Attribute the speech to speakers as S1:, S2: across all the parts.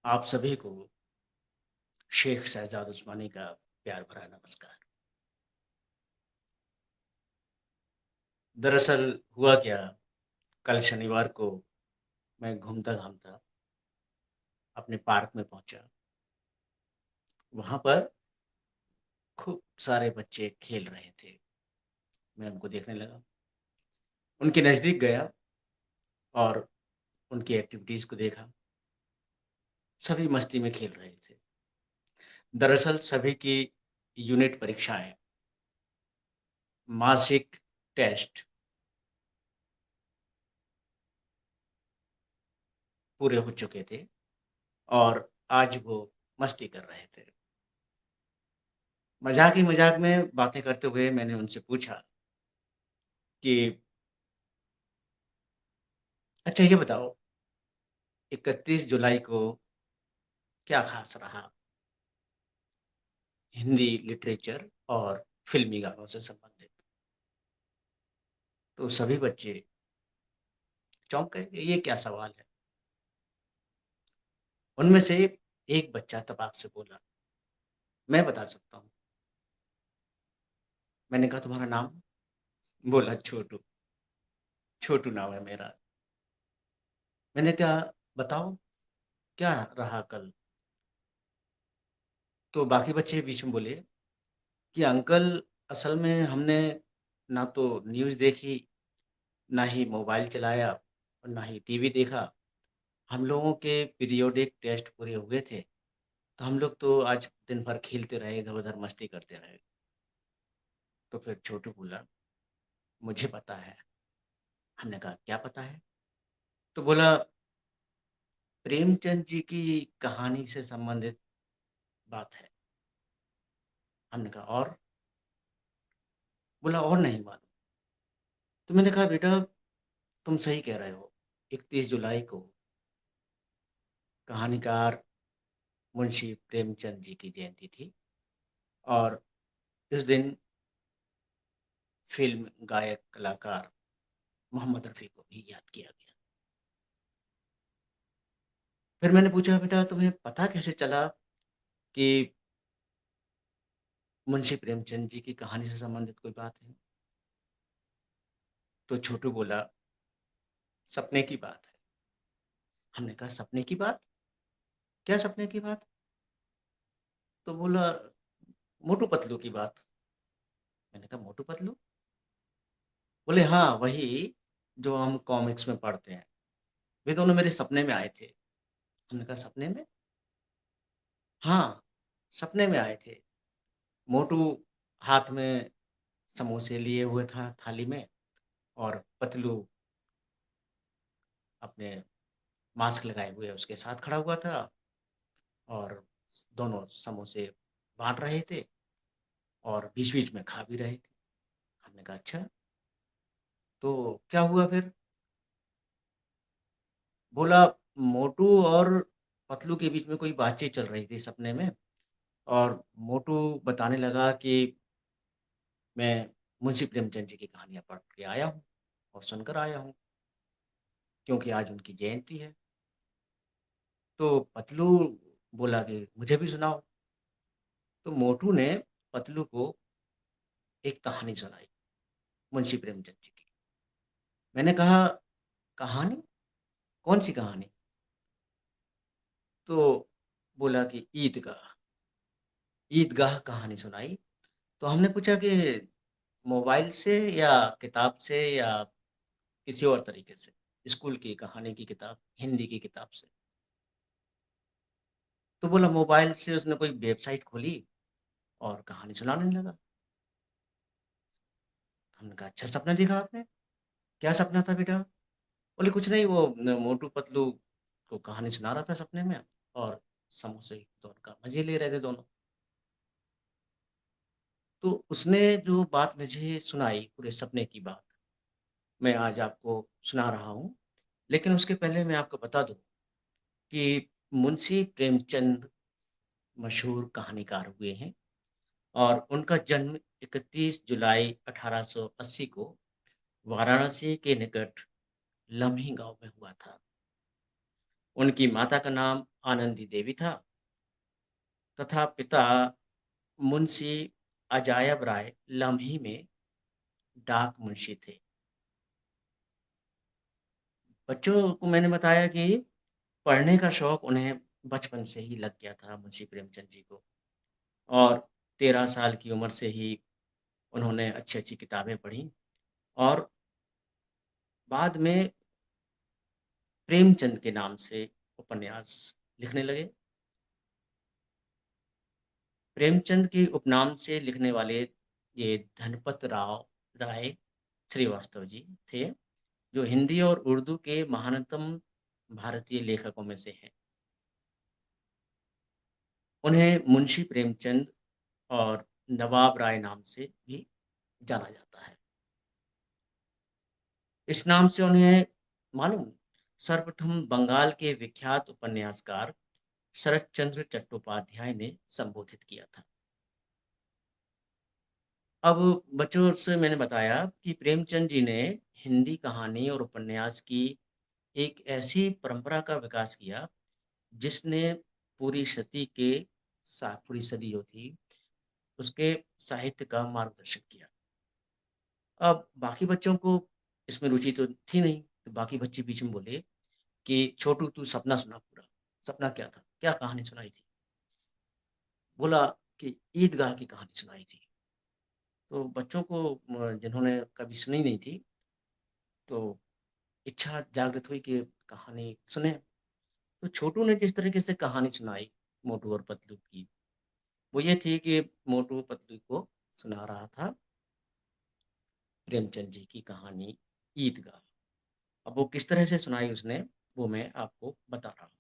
S1: आप सभी को शेख शहजाद उस्मानी का प्यार भरा नमस्कार। दरअसल हुआ क्या, कल शनिवार को मैं घूमता-घामता अपने पार्क में पहुँचा। वहाँ पर खूब सारे बच्चे खेल रहे थे। मैं उनको देखने लगा। उनके नज़दीक गया और उनकी एक्टिविटीज़ को देखा। सभी मस्ती में खेल रहे थे। दरअसल सभी की यूनिट परीक्षाएँ, मासिक टेस्ट पूरे हो चुके थे और आज वो मस्ती कर रहे थे। मज़ाक ही मज़ाक में बातें करते हुए मैंने उनसे पूछा कि अच्छा ये बताओ 31 जुलाई को क्या ख़ास रहा? हिंदी लिटरेचर और फ़िल्मी गानों से संबंधित। तो सभी बच्चे चौंक गए कि ये क्या सवाल है? उनमें से एक बच्चा तपाक से बोला, मैं बता सकता हूँ। मैंने कहा तुम्हारा नाम? बोला छोटू, छोटू नाम है मेरा। मैंने कहा बताओ क्या रहा कल? तो बाकी बच्चे बीच में बोले कि अंकल असल में हमने ना तो न्यूज़ देखी, ना ही मोबाइल चलाया और ना ही टीवी देखा। हम लोगों के पीरियोडिक टेस्ट पूरे हुए थे, तो हम लोग तो आज दिन भर खेलते रहे, इधर-उधर मस्ती करते रहे। तो फिर छोटू बोला, मुझे पता है। हमने कहा, क्या पता है? तो बोला, प्रेमचंद जी की कहानी से संबंधित बात है। हमने कहा और? बोला और नहीं मालूम। तो मैंने कहा, बेटा तुम सही कह रहे हो। 31 जुलाई को कहानीकार मुंशी प्रेमचंद जी की जयंती थी और इस दिन फ़िल्म, गायक, कलाकार मोहम्मद रफ़ी को भी याद किया गया। फिर मैंने पूछा बेटा तुम्हें पता कैसे चला कि मुंशी प्रेमचंद जी की कहानी से संबंधित कोई बात है? तो छोटू बोला सपने की बात है। हमने कहा सपने की बात? क्या सपने की बात? तो बोला मोटू पतलू की बात। मैंने कहा मोटू पतलू? बोले हाँ, वही जो हम कॉमिक्स में पढ़ते हैं। वे दोनों मेरे सपने में आए थे। हमने कहा सपने में? हाँ, सपने में आए थे। मोटू हाथ में समोसे लिए हुए था थाली में और पतलू अपने मास्क लगाए हुए उसके साथ खड़ा हुआ था और दोनों समोसे बाँट रहे थे और बीच-बीच में खा भी रहे थे। हमने कहा अच्छा, तो क्या हुआ फिर? बोला मोटू और पतलू के बीच में कोई बातचीत चल रही थी सपने में और मोटू बताने लगा कि मैं मुंशी प्रेमचंद जी की कहानियाँ पढ़ के आया हूँ और सुनकर आया हूँ, क्योंकि आज उनकी जयंती है। तो पतलू बोला कि मुझे भी सुनाओ। तो मोटू ने पतलू को एक कहानी सुनाई, मुंशी प्रेमचंद जी की। मैंने कहा, "कहानी? कौन-सी कहानी?" तो बोला कि ईदगाह, ईदगाह कहानी सुनाई। तो हमने पूछा कि मोबाइल से या किताब से या किसी और तरीके से? स्कूल की कहानी की किताब, हिंदी की किताब से। तो बोला मोबाइल से उसने कोई वेबसाइट खोली और कहानी सुनाने लगा। हमने कहा, "अच्छा सपना देखा आपने? क्या सपना था बेटा?" बोले, "कुछ नहीं वो न मोटू पतलू को कहानी सुना रहा था सपने में और समोसे तो उनका मज़े ले रहे थे दोनों।" तो उसने जो बात मुझे सुनाई पूरे सपने की बात, मैं आज आपको सुना रहा हूँ। लेकिन उसके पहले मैं आपको बता दूँ कि मुंशी प्रेमचंद मशहूर कहानीकार हुए हैं और उनका जन्म 31 जुलाई 1880 को वाराणसी के निकट लम्ही गाँव में हुआ था। उनकी माता का नाम आनंदी देवी था तथा पिता मुंशी अजायब राय लम्ही में डाक मुंशी थे। बच्चों को मैंने बताया कि पढ़ने का शौक उन्हें बचपन से ही लग गया था मुंशी प्रेमचंद जी को और 13 साल की उम्र से ही उन्होंने अच्छी-अच्छी किताबें पढ़ी और बाद में प्रेमचंद के नाम से उपन्यास लिखने लगे। प्रेमचंद के उपनाम से लिखने वाले ये धनपत राव राय श्रीवास्तव जी थे, जो हिंदी और उर्दू के महानतम भारतीय लेखकों में से हैं। उन्हें मुंशी प्रेमचंद और नवाब राय नाम से भी जाना जाता है। इस नाम से उन्हें मालूम सर्वप्रथम बंगाल के विख्यात उपन्यासकार शरत चंद्र चट्टोपाध्याय ने संबोधित किया था। अब बच्चों से मैंने बताया कि प्रेमचंद जी ने हिंदी कहानी और उपन्यास की एक ऐसी परंपरा का विकास किया जिसने पूरी सदी के पूरी सदी जो थी उसके साहित्य का मार्गदर्शन किया। अब बाकी बच्चों को इसमें रुचि तो थी नहीं, तो बाकी बच्चे बीच में बोले कि छोटू तू सपना सुना पूरा। सपना क्या था? क्या कहानी सुनाई थी? बोला कि ईदगाह की कहानी सुनाई थी। तो बच्चों को जिन्होंने कभी सुनी नहीं थी, तो इच्छा जागृत हुई कि कहानी सुने। तो छोटू ने जिस तरीके से कहानी सुनाई मोटू और पतलू की, वो ये थी कि मोटू पतलू को सुना रहा था प्रेमचंद जी की कहानी ईदगाह। अब वो किस तरह से सुनाई उसने, वो मैं आपको बता रहा हूँ।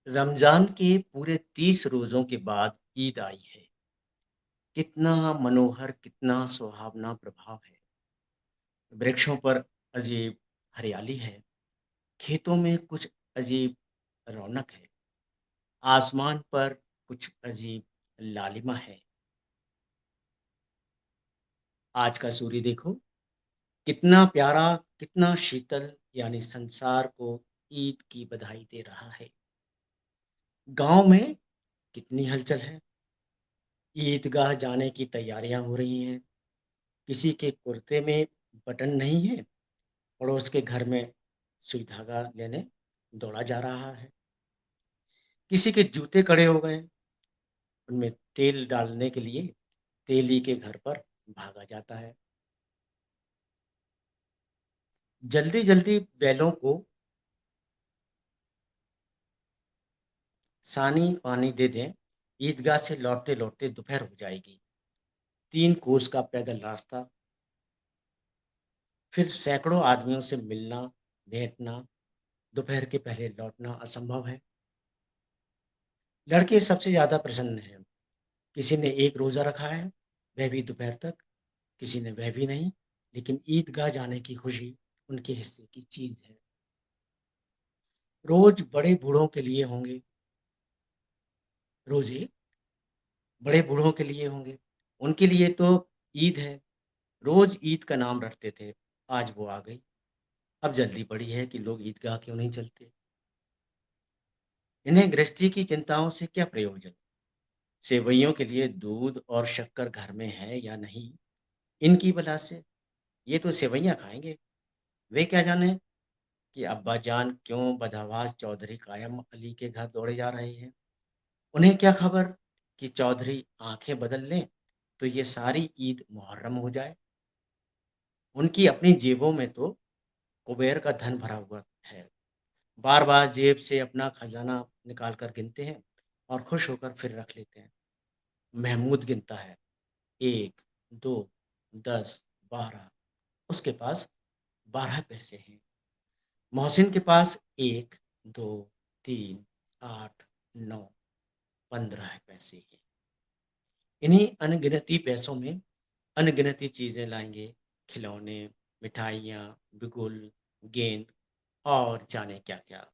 S1: रमज़ान के पूरे 30 रोज़ों के बाद ईद आई है। कितना मनोहर, कितना सुहावना प्रभाव है। वृक्षों पर अजीब हरियाली है, खेतों में कुछ अजीब रौनक है, आसमान पर कुछ अजीब लालिमा है। आज का सूर्य देखो, कितना प्यारा, कितना शीतल यानी संसार को ईद की बधाई दे रहा है। गाँव में कितनी हलचल है, ईदगाह जाने की तैयारियां हो रही हैं। किसी के कुर्ते में बटन नहीं है, पड़ोस के घर में सुई धागा लेने दौड़ा जा रहा है। किसी के जूते कड़े हो गए, उनमें तेल डालने के लिए तेली के घर पर भागा जाता है। जल्दी-जल्दी बैलों को सानी पानी दे दें, ईदगाह से लौटते-लौटते दोपहर हो जाएगी। 3 कोस का पैदल रास्ता, फिर सैकड़ों आदमियों से मिलना, भेंटना, दोपहर के पहले लौटना असंभव है। लड़के सबसे ज़्यादा प्रसन्न हैं। किसी ने एक रोज़ा रखा है, वह भी दोपहर तक, किसी ने वह भी नहीं, लेकिन ईदगाह जाने की खुशी उनके हिस्से की चीज़ है। रोज़ बड़े बूढ़ों के लिए होंगे, रोज़े बड़े बूढ़ों के लिए होंगे, उनके लिए तो ईद है, रोज़ ईद का नाम रटते थे, आज वो आ गई। अब जल्दी पड़ी है कि लोग ईदगाह क्यों नहीं चलते? इन्हें गृहस्थी की चिंताओं से क्या प्रयोजन? सेवइयों के लिए दूध और शक्कर घर में है या नहीं, इनकी बला से, ये तो सेवइयाँ खाएँगे। वे क्या जाने कि अब्बाजान क्यों बदहवास चौधरी कायम अली के घर दौड़े जा रहे हैं। उन्हें क्या खबर कि चौधरी आंखें बदल लें तो ये सारी ईद मुहर्रम हो जाए। उनकी अपनी जेबों में तो कुबेर का धन भरा हुआ है। बार बार जेब से अपना खजाना निकाल कर गिनते हैं और खुश होकर फिर रख लेते हैं। महमूद गिनता है, 1, 2, 10, 12, उसके पास 12 पैसे हैं। मोहसिन के पास 1, 2, 3, 8, 9, 15 पैसे हैं। इन्हीं अनगिनती पैसों में अनगिनती चीज़ें लाएँगे, खिलौने, मिठाइयाँ, बिगुल, गेंद और जाने क्या-क्या।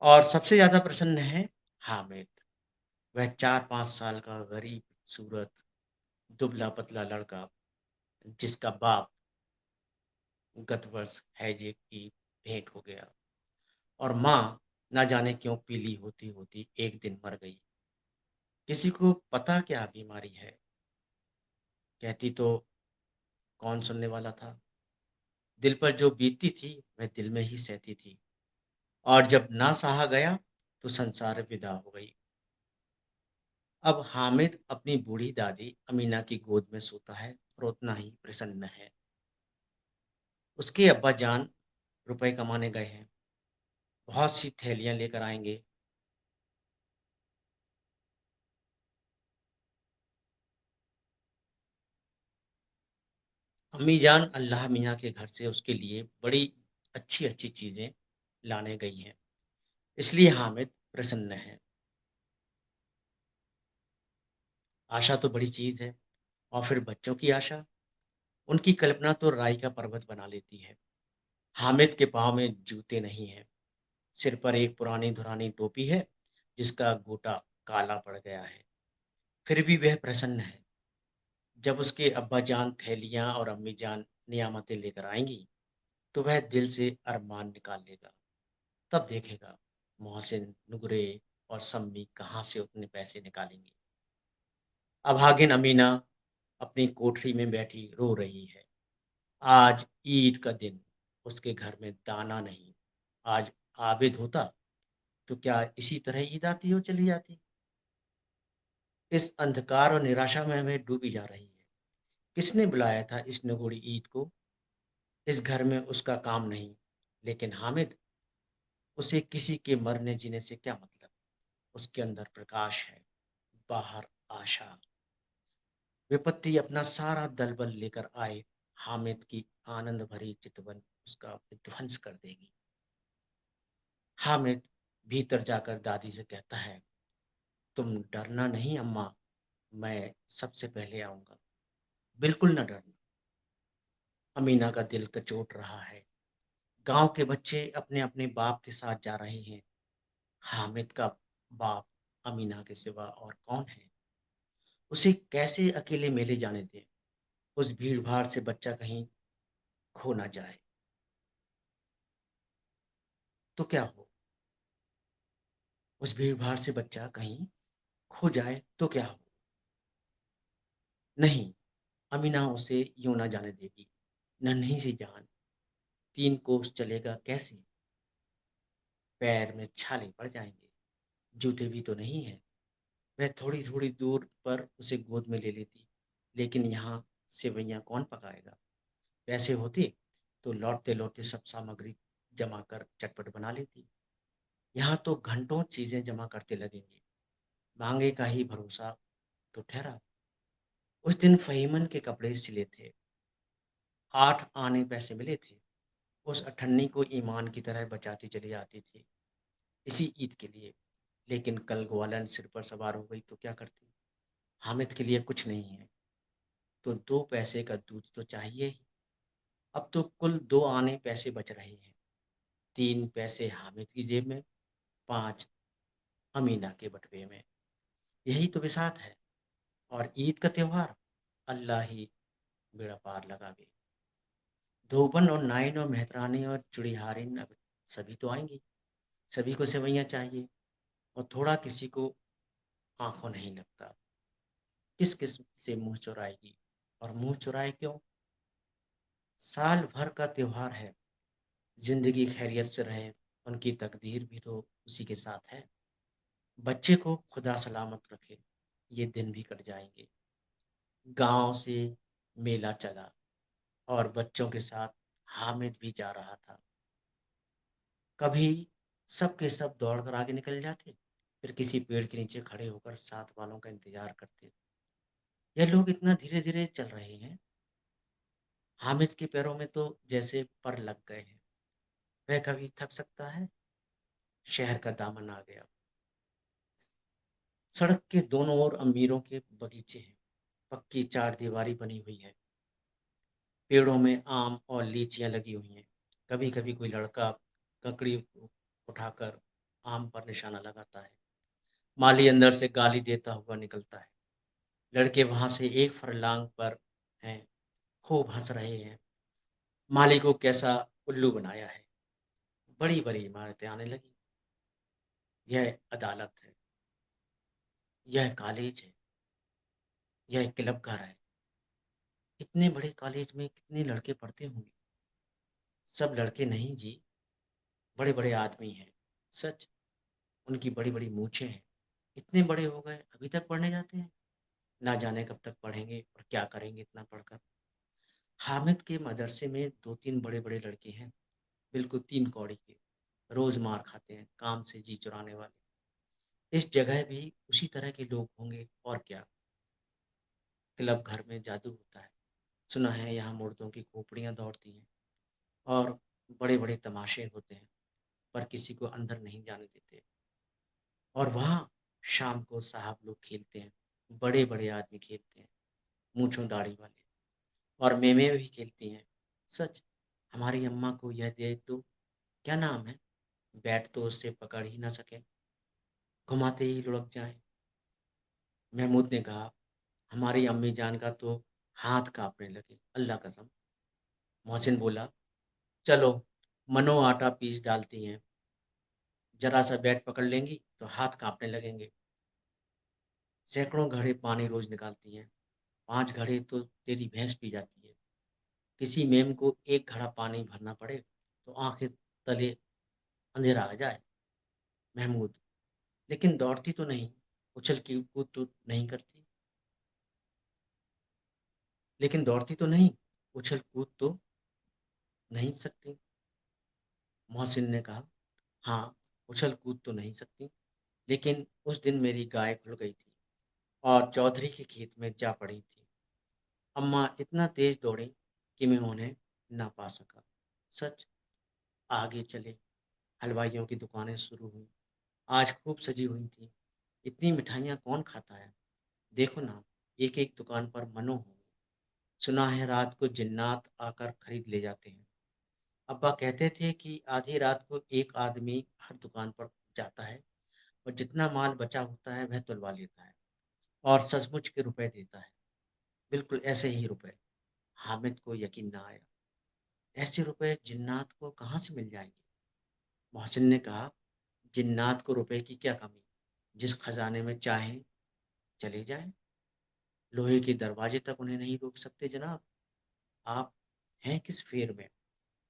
S1: और सबसे ज़्यादा प्रसन्न है हामिद। वह 4-5 साल का गरीब सूरत, दुबला-पतला लड़का जिसका बाप गत वर्ष हैजे की भेंट हो गया और माँ ना जाने क्यों पीली होती-होती एक दिन मर गई। किसी को पता क्या बीमारी है? कहती तो कौन सुनने वाला था? दिल पर जो बीतती थी, वह दिल में ही सहती थी और जब ना सहा गया, तो संसार विदा हो गई। अब हामिद अपनी बूढ़ी दादी अमीना की गोद में सोता है और उतना ही प्रसन्न है। उसके अब्बा जान रुपए कमाने गए हैं, बहुत सी थैलियाँ लेकर आएँगे। अम्मी जान अल्लाह मियाँ के घर से उसके लिए बड़ी अच्छी-अच्छी चीज़ें लाने गई हैं, इसलिए हामिद प्रसन्न है। आशा तो बड़ी चीज़ है और फिर बच्चों की आशा, उनकी कल्पना तो राई का पर्वत बना लेती है। हामिद के पाँव में जूते नहीं हैं, सिर पर एक पुरानी-धुरानी टोपी है, जिसका गोटा काला पड़ गया है, फिर भी वह प्रसन्न है। जब उसके अब्बा जान थैलियाँ और अम्मी जान नियामतें लेकर आएँगी, तो वह दिल से अरमान निकाल लेगा। तब देखेगा मोहसिन, नुगरे और सम्मी कहाँ से उतने पैसे निकालेंगे। अभागिन अमीना अपनी कोठरी में बैठी रो रही है। आज ईद का दिन, उसके घर में दाना नहीं। आज आबिद होता तो क्या इसी तरह ईद आती और चली जाती? इस अंधकार और निराशा में वह डूबी जा रही है। किसने बुलाया था इस निगोड़ी ईद को? इस घर में उसका काम नहीं, लेकिन हामिद, उसे किसी के मरने जीने से क्या मतलब? उसके अंदर प्रकाश है, बाहर आशा। विपत्ति अपना सारा दलबल लेकर आए, हामिद की आनंद भरी चितवन उसका विध्वंस कर देगी। हामिद भीतर जाकर दादी से कहता है, तुम डरना नहीं अम्मा, मैं सबसे पहले आऊंगा। बिल्कुल न डरना। अमीना का दिल कचोट रहा है। गांव के बच्चे अपने अपने बाप के साथ जा रहे हैं। हामिद का बाप अमीना के सिवा और कौन है? उसे कैसे अकेले मेले जाने दें? उस भीड़ भाड़ से बच्चा कहीं खो ना जाए तो क्या हो? उस भीड़ भाड़ से बच्चा कहीं खो जाए तो क्या हो? नहीं, अमीना उसे यूं ना जाने देगी। नन्ही सी जान 3 कोस चलेगा कैसे? पैर में छाले पड़ जाएंगे। जूते भी तो नहीं है। वह थोड़ी थोड़ी दूर पर उसे गोद में ले लेती, लेकिन यहाँ सेवैयाँ कौन पकाएगा? पैसे होते तो लौटते लौटते सब सामग्री जमा कर चटपट बना लेती। यहाँ तो घंटों चीजें जमा करते लगेंगे। मांगे का ही भरोसा तो ठहरा। उस दिन फहीमन के कपड़े सिले थे, 8 आने पैसे मिले थे। उस अठन्नी को ईमान की तरह बचाती चली आती थी, इसी ईद के लिए। लेकिन कल ग्वालन सिर पर सवार हो गई तो क्या करती? हामिद के लिए कुछ नहीं है, तो 2 पैसे का दूध तो चाहिए ही। अब तो कुल 2 आने पैसे बच रहे हैं। 3 पैसे हामिद की जेब में, 5 अमीना के बटुए में। यही तो बिसात है। और ईद का त्योहार, अल्लाह ही बेड़ा पार लगावे। धोबन और नाइन और मेहतरानी और चुड़ीहारिन अब सभी तो आएंगी। सभी को सेवैयाँ चाहिए और थोड़ा किसी को आंखों नहीं लगता। किस किस से मुंह चुराएगी? और मुंह चुराए क्यों? साल भर का त्योहार है। जिंदगी खैरियत से रहे, उनकी तकदीर भी तो उसी के साथ है। बच्चे को खुदा सलामत रखे, ये दिन भी कट जाएंगे। गांव से मेला चला और बच्चों के साथ हामिद भी जा रहा था। कभी सब के सब दौड़कर आगे निकल जाते, फिर किसी पेड़ के नीचे खड़े होकर साथ वालों का इंतजार करते। यह लोग इतना धीरे धीरे चल रहे हैं। हामिद के पैरों में तो जैसे पर लग गए हैं। वह कभी थक सकता है? शहर का दामन आ गया। सड़क के दोनों ओर अमीरों के बगीचे हैं। पक्की चारदीवारी बनी हुई है। पेड़ों में आम और लीचियां लगी हुई हैं। कभी कभी कोई लड़का ककड़ी उठाकर आम पर निशाना लगाता है। माली अंदर से गाली देता हुआ निकलता है। लड़के वहाँ से एक फरलांग पर हैं, खूब हँस रहे हैं। माली को कैसा उल्लू बनाया है। बड़ी-बड़ी इमारतें आने लगीं। यह अदालत है, यह कॉलेज है, यह क्लब घर है। इतने बड़े कॉलेज में कितने लड़के पढ़ते होंगे? सब लड़के नहीं जी, बड़े-बड़े आदमी हैं। सच, उनकी बड़ी-बड़ी मूंछें हैं। इतने बड़े हो गए, अभी तक पढ़ने जाते हैं। ना जाने कब तक पढ़ेंगे और क्या करेंगे इतना पढ़कर। हामिद के मदरसे में 2-3 बड़े-बड़े लड़के हैं, बिल्कुल 3 कौड़ी के। रोज़ मार खाते हैं, काम से जी चुराने वाले। इस जगह भी उसी तरह के लोग होंगे और क्या। क्लब घर में जादू होता है। सुना है यहाँ मुर्दों की खोपड़ियाँ दौड़ती हैं और बड़े-बड़े तमाशे होते हैं, पर किसी को अंदर नहीं जाने देते। और वहाँ शाम को साहब लोग खेलते हैं, बड़े-बड़े आदमी खेलते हैं, मूंछों दाढ़ी वाले। और मेमें भी खेलती हैं। सच, हमारी अम्मा को यह दे दो, क्या नाम है? बैट तो उससे पकड़ ही ना सकें, घुमाते ही लुढ़क जाएँ। महमूद ने कहा, हमारी अम्मी जान का तो हाथ काँपने लगे, अल्लाह कसम। मोहसिन बोला, चलो, मनो आटा पीस डालती हैं, ज़रा सा बैट पकड़ लेंगी तो हाथ काँपने लगेंगे। सैकड़ों घड़े पानी रोज़ निकालती हैं, 5 घड़े तो तेरी भैंस पी जाती है। किसी मेम को 1 घड़ा पानी भरना पड़े, तो आँखें तले अंधेरा आ जाए। महमूद, लेकिन दौड़ती तो नहीं, उछल की कूद तो नहीं करती। लेकिन दौड़ती तो नहीं, उछल-कूद तो नहीं सकती। मोहसिन ने कहा, हाँ, उछल-कूद तो नहीं सकती, लेकिन उस दिन मेरी गाय खुल गई थी और चौधरी के खेत में जा पड़ी थी। अम्मा इतना तेज़ दौड़ीं कि मैं उन्हें ना पा सका। सच, आगे चले, हलवाइयों की दुकानें शुरू हुईं। आज खूब सजी हुई थीं। इतनी मिठाइयाँ कौन खाता है? देखो ना, एक-एक दुकान पर मनो हो। सुना है रात को जिन्नात आकर खरीद ले जाते हैं। अब्बा कहते थे कि आधी रात को एक आदमी हर दुकान पर जाता है और जितना माल बचा होता है वह तुलवा लेता है और सचमुच के रुपए देता है। बिल्कुल ऐसे ही रुपए। हामिद को यकीन ना आया। ऐसे रुपए जिन्नात को कहाँ से मिल जाएंगे? मोहसिन ने कहा, जिन्नात को रुपए की क्या कमी? जिस खजाने में चाहें चले जाएं। लोहे के दरवाजे तक उन्हें नहीं रोक सकते जनाब। आप हैं किस फेर में?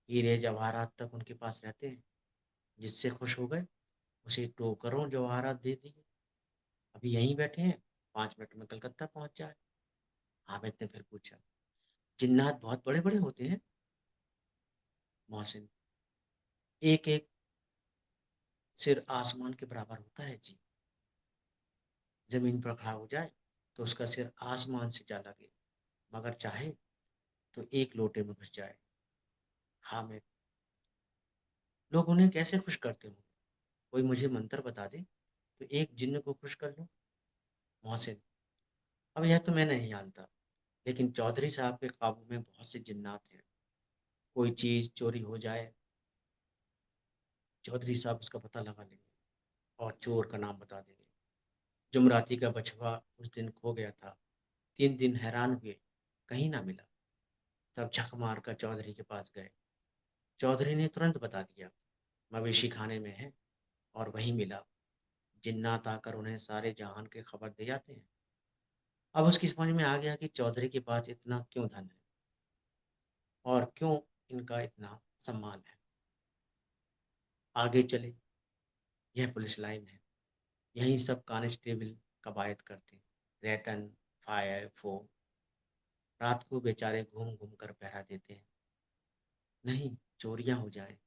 S1: हीरे जवाहरात तक उनके पास रहते हैं। जिससे खुश हो गए, उसे टोकरों जवाहरात दे दिए। अभी यहीं बैठे हैं, 5 मिनट में कलकत्ता पहुंच जाए। हामिद ने फिर पूछा, जिन्नात बहुत बड़े बड़े होते हैं? मोहसिन, एक एक सिर आसमान के बराबर होता है जी। जमीन पर खड़ा हो जाए तो उसका सिर आसमान से जा लगे, मगर चाहे तो एक लोटे में घुस जाए। हामिद, लोग उन्हें कैसे खुश करते हो? कोई मुझे मंत्र बता दे तो एक जिन्न को खुश कर लो। मोहसिन, अब यह तो मैं नहीं जानता, लेकिन चौधरी साहब के काबू में बहुत से जिन्नात हैं। कोई चीज़ चोरी हो जाए, चौधरी साहब उसका पता लगा लेंगे और चोर का नाम बता देंगे। जुमराती का बछवा उस दिन खो गया था। 3 दिन हैरान हुए, कहीं ना मिला। तब झक मार कर चौधरी के पास गए। चौधरी ने तुरंत बता दिया, मवेशी खाने में है और वहीं मिला। जिन्नात आकर उन्हें सारे जहान की खबर दे जाते हैं। अब उसकी समझ में आ गया कि चौधरी के पास इतना क्यों धन है और क्यों इनका इतना सम्मान है। आगे चले, यह पुलिस लाइन है। यहीं सब कांस्टेबल कवायद करते हैं। रैटन, फायर, फो। रात को बेचारे घूम घूम कर पहरा देते हैं। नहीं, चोरियां हो जाए।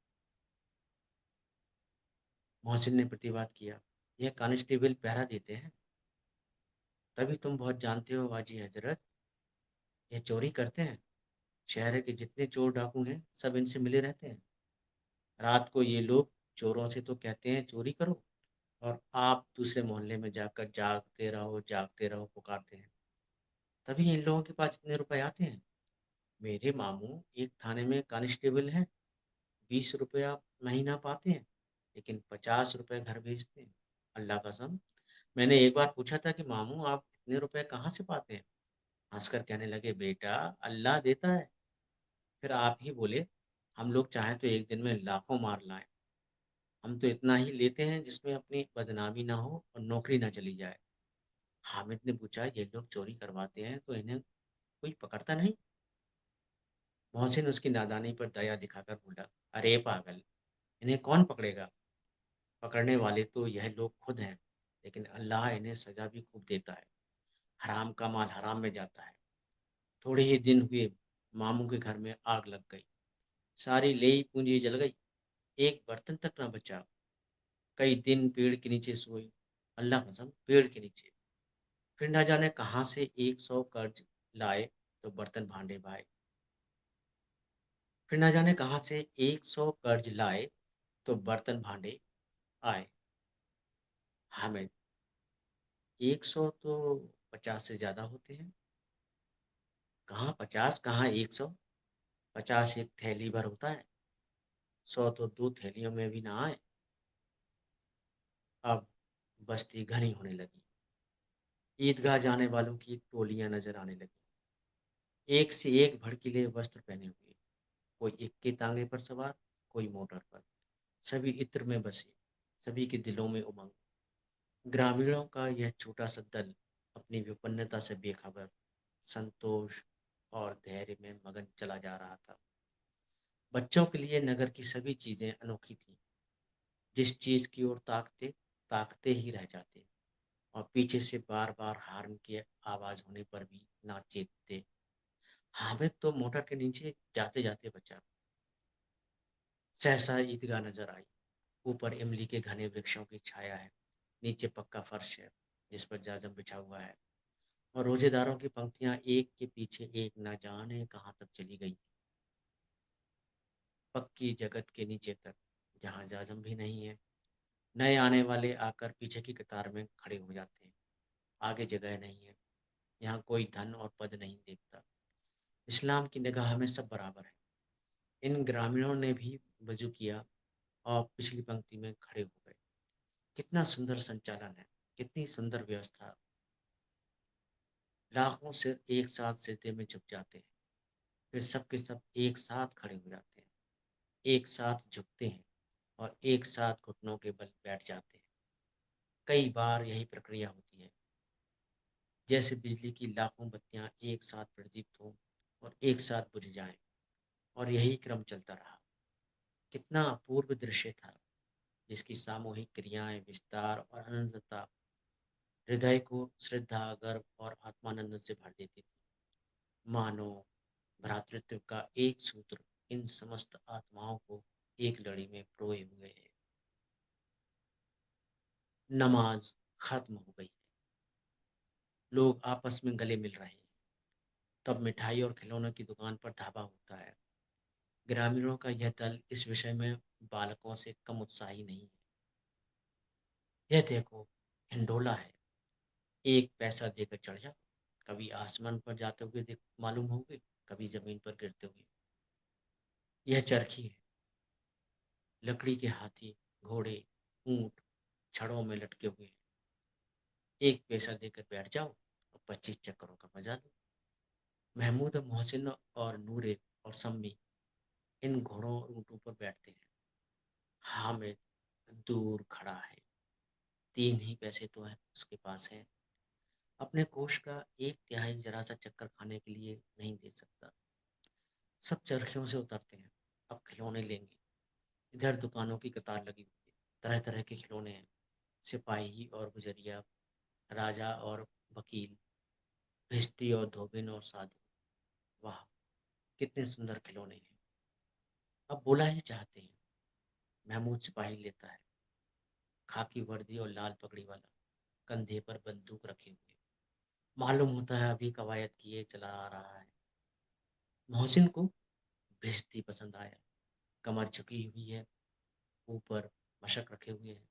S1: मोहसिन ने प्रतिवाद किया, यह कांस्टेबल पहरा देते हैं, तभी तुम बहुत जानते हो वाजी हजरत। ये चोरी करते हैं। शहर के जितने चोर डाकू हैं सब इनसे मिले रहते हैं। रात को ये लोग चोरों से तो कहते हैं चोरी करो, और आप दूसरे मोहल्ले में जाकर जागते रहो पुकारते हैं। तभी इन लोगों के पास इतने रुपए आते हैं। मेरे मामू एक थाने में कांस्टेबल हैं, 20 रुपया महीना पाते हैं। लेकिन 50 रुपए घर भेजते हैं। अल्लाह कसम, मैंने एक बार पूछा था कि मामू आप इतने रुपए कहाँ से पाते हैं? हँसकर कहने लगे, बेटा अल्लाह देता है। फिर आप ही बोले, हम लोग चाहें तो एक दिन में लाखों मार लाएँ। हम तो इतना ही लेते हैं जिसमें अपनी बदनामी ना हो और नौकरी ना चली जाए। हामिद ने पूछा, ये लोग चोरी करवाते हैं तो इन्हें कोई पकड़ता नहीं? मोहसिन उसकी नादानी पर दया दिखाकर बोला, अरे पागल, इन्हें कौन पकड़ेगा? पकड़ने वाले तो यह लोग खुद हैं, लेकिन अल्लाह इन्हें सजा भी खूब देता है। हराम का माल हराम में जाता है। थोड़े ही दिन हुए, मामू के घर में आग लग गई। सारी लेई पूंजी जल गई। एक बर्तन तक ना बचा। कई दिन पेड़ के नीचे सोए। अल्लाह कसम, पेड़ के नीचे। फिर न जाने कहाँ से 100 कर्ज लाए तो बर्तन भांडे भाए। फिर न जाने कहाँ से 100 कर्ज लाए तो बर्तन भांडे आए। हामिद, 100 तो 50 से ज्यादा होते हैं। कहाँ 50, कहाँ 100? 50 एक थैली भर होता है। 100 तो 2 थैलियों में भी ना आए। अब बस्ती घनी होने लगी। ईदगाह जाने वालों की टोलियां नजर आने लगी। एक से एक भड़कीले वस्त्र पहने हुए। कोई इक्के तांगे पर सवार, कोई मोटर पर। सभी इत्र में बसे, सभी के दिलों में उमंग। ग्रामीणों का यह छोटा सा दल अपनी विपन्नता से बेखबर, संतोष और धैर्य में मगन चला जा रहा था। बच्चों के लिए नगर की सभी चीजें अनोखी थीं। जिस चीज की ओर ताकते, ताकते ही रह जाते, और पीछे से बार बार हार्न की आवाज होने पर भी ना चेतते। हामिद तो मोटर के नीचे जाते जाते बचा। सहसा ईदगाह नजर आई। ऊपर इमली के घने वृक्षों की छाया है। नीचे पक्का फर्श है जिस पर जाजम बिछा हुआ है, और रोजेदारों की पंक्तियां एक के पीछे एक न जाने कहाँ तक चली गई। पक्की जगत के नीचे तक, जहाँ जाजम भी नहीं है। नए आने वाले आकर पीछे की कतार में खड़े हो जाते हैं। आगे जगह नहीं है। यहाँ कोई धन और पद नहीं देखता। इस्लाम की निगाह में सब बराबर है। इन ग्रामीणों ने भी वजू किया और पिछली पंक्ति में खड़े हो गए। कितना सुंदर संचालन है, कितनी सुंदर व्यवस्था। लाखों सिर एक साथ सिजदे में झुक जाते हैं। फिर सब के सब एक साथ खड़े हो जाते हैं, एक साथ झुकते हैं और एक साथ घुटनों के बल बैठ जाते हैं। कई बार यही प्रक्रिया होती है, जैसे बिजली की लाखों बत्तियां एक साथ प्रदीप्त हों और एक साथ बुझ जाएं, और यही क्रम चलता रहा। कितना अपूर्व दृश्य था, जिसकी सामूहिक क्रियाएं, विस्तार और अनंतता हृदय को श्रद्धा, गर्व और आत्मानंद से भर देती थी। मानो भ्रातृत्व का एक सूत्र इन समस्त आत्माओं को एक लड़ी में पिरोए हुए है। नमाज खत्म हो गई है। लोग आपस में गले मिल रहे हैं। तब मिठाई और खिलौनों की दुकान पर धावा होता है। ग्रामीणों का यह दल इस विषय में बालकों से कम उत्साही नहीं है। यह देखो, हिंडोला है, एक पैसा देकर चढ़ जाओ। कभी आसमान पर जाते हुए देख मालूम होंगे, कभी जमीन पर गिरते हुए। यह चरखी है, लकड़ी के हाथी, घोड़े, ऊंट छड़ों में लटके हुए हैं। एक पैसा देकर बैठ जाओ और 25 चक्करों का मजा लो। महमूद, मोहसिन और नूरे और सम्मी इन घोड़ों और ऊँटों पर बैठते हैं। हामिद दूर खड़ा है। 3 ही पैसे तो है उसके पास है। अपने कोष का 1/3 जरा सा चक्कर खाने के लिए नहीं दे सकता। सब चरखियों से उतरते हैं। अब खिलौने लेंगे। इधर दुकानों की कतार लगी हुई है। तरह तरह के खिलौने हैं। सिपाही और गुजरिया, राजा और वकील, भिश्ती और धोबिन और साधु। वाह, कितने सुंदर खिलौने हैं। अब बोला ही चाहते हैं। महमूद सिपाही लेता है, खाकी वर्दी और लाल पगड़ी वाला, कंधे पर बंदूक रखे हुए। मालूम होता है अभी कवायद किए चला आ रहा है। मोहसिन को भिश्ती पसंद आया। कमर झुकी हुई है, ऊपर मशक रखे हुए हैं।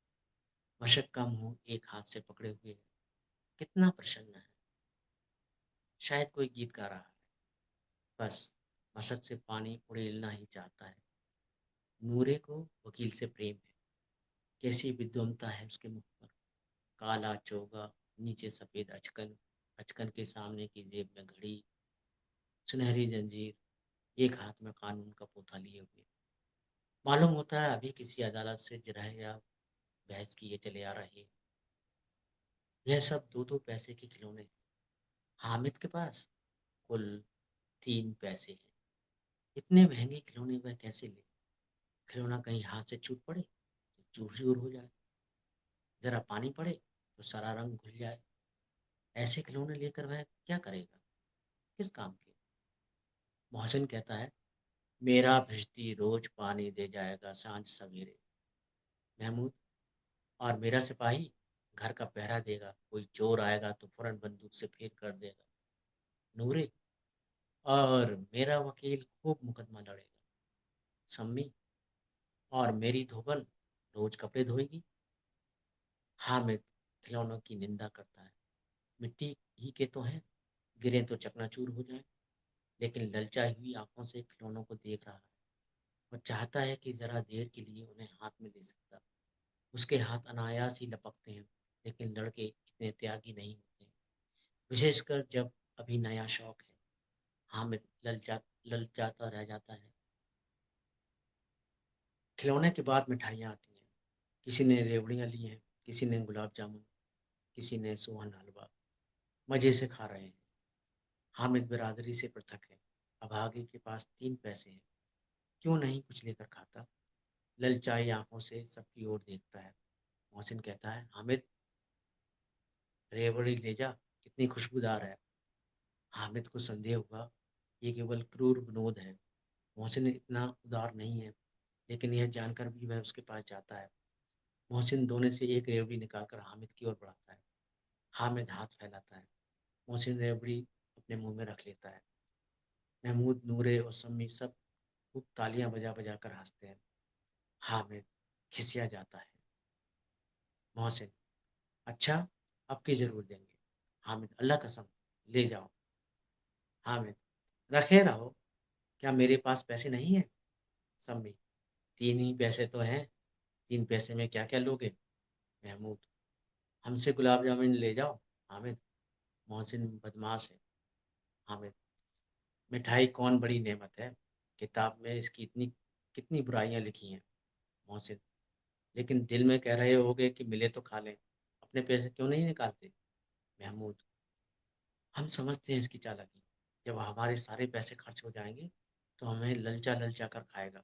S1: मशक का मुंह एक हाथ से पकड़े हुए है। कितना प्रसन्न है। शायद कोई गीत गा रहा है। बस मशक से पानी उड़ेलना ही चाहता है। नूरे को वकील से प्रेम है। कैसी विद्वमता है उसके मुख पर। काला चोगा, नीचे सफ़ेद अचकन, अचकन के सामने की जेब में घड़ी, सुनहरी जंजीर, एक हाथ में कानून का पोथा लिए हुए। मालूम होता है अभी किसी अदालत से जिरह या बहस किए चले आ रहे हैं। यह सब 2-2 पैसे के खिलौने हैं। हामिद के पास कुल 3 पैसे हैं। इतने महँगे खिलौने वह कैसे ले? खिलौना कहीं हाथ से छूट पड़े तो चूर-चूर हो जाए, ज़रा पानी पड़े तो सारा रंग घुल जाए। ऐसे खिलौने लेकर वह क्या करेगा? किस काम के? मोहसिन कहता है, मेरा भिश्ती रोज़ पानी दे जाएगा साँझ सवेरे। महमूद, और मेरा सिपाही घर का पहरा देगा, कोई चोर आएगा तो फ़ौरन बंदूक से फेर कर देगा। नूरे, और मेरा वकील खूब मुकदमा लड़ेगा। सम्मी, और मेरी धोबन रोज़ कपड़े धोएगी। हामिद खिलौनों की निंदा करता है। मिट्टी ही के तो हैं, गिरे तो चकनाचूर हो जाएँ। लेकिन ललचाई हुई आँखों से खिलौनों को देख रहा है और चाहता है कि ज़रा देर के लिए उन्हें हाथ में ले सकता। उसके हाथ अनायास ही लपकते हैं, लेकिन लड़के इतने त्यागी नहीं होते, विशेषकर जब अभी नया शौक है। हामिद ललचाता रह जाता है। खिलौने के बाद मिठाइयाँ आती हैं। किसी ने रेवड़ियाँ ली हैं, किसी ने गुलाब जामुन, किसी ने सोहन हलवा। मज़े से खा रहे हैं। हामिद बिरादरी से पृथक है। अभागे के पास 3 पैसे हैं। क्यों नहीं कुछ लेकर खाता? ललचाई आँखों से सबकी ओर देखता है। मोहसिन कहता है, हामिद, रेवड़ी ले जा, कितनी खुशबूदार है। हामिद को संदेह हुआ, ये केवल क्रूर विनोद है। मोहसिन इतना उदार नहीं है, लेकिन यह जानकर भी वह उसके पास जाता है। मोहसिन दोने से एक रेवड़ी निकालकर हामिद की ओर बढ़ाता है। हामिद हाथ फैलाता है। मोहसिन रेवड़ी अपने मुंह में रख लेता है। महमूद, नूरे और सम्मी सब खूब तालियां बजा बजा कर हंसते हैं। हामिद खिसिया जाता है। मोहसिन, अच्छा, अब की जरूर देंगे। हामिद, अल्लाह कसम, ले जाओ। हामिद, रखे रहो, क्या मेरे पास पैसे नहीं है? सम्मी, 3 ही पैसे तो हैं, 3 पैसे में क्या क्या लोगे? महमूद, हमसे गुलाब जामुन ले जाओ। हामिद, मोहसिन बदमाश है। हामिद, मिठाई कौन बड़ी नेमत है, किताब में इसकी इतनी कितनी बुराइयां लिखी हैं। मोहसिन, लेकिन दिल में कह रहे होगे कि मिले तो खा लें, अपने पैसे क्यों नहीं निकालते? महमूद, हम समझते हैं इसकी चालाकी, जब हमारे सारे पैसे खर्च हो जाएंगे तो हमें ललचा ललचा कर खाएगा।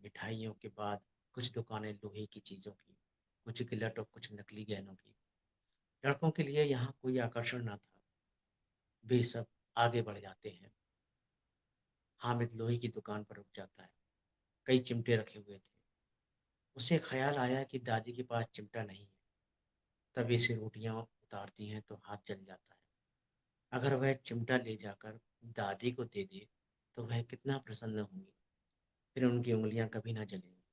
S1: मिठाइयों के बाद कुछ दुकानें लोहे की चीज़ों की, कुछ गिलट और कुछ नकली गहनों की। लड़कों के लिए यहाँ कोई आकर्षण ना था। वे सब आगे बढ़ जाते हैं। हामिद लोहे की दुकान पर रुक जाता है। कई चिमटे रखे हुए थे। उसे ख्याल आया कि दादी के पास चिमटा नहीं है। तवे से रोटियां उतारती हैं तो हाथ जल जाता है। अगर वह चिमटा ले जाकर दादी को दे दे तो वह कितना प्रसन्न होंगी। फिर उनकी उंगलियां कभी ना जलेंगी।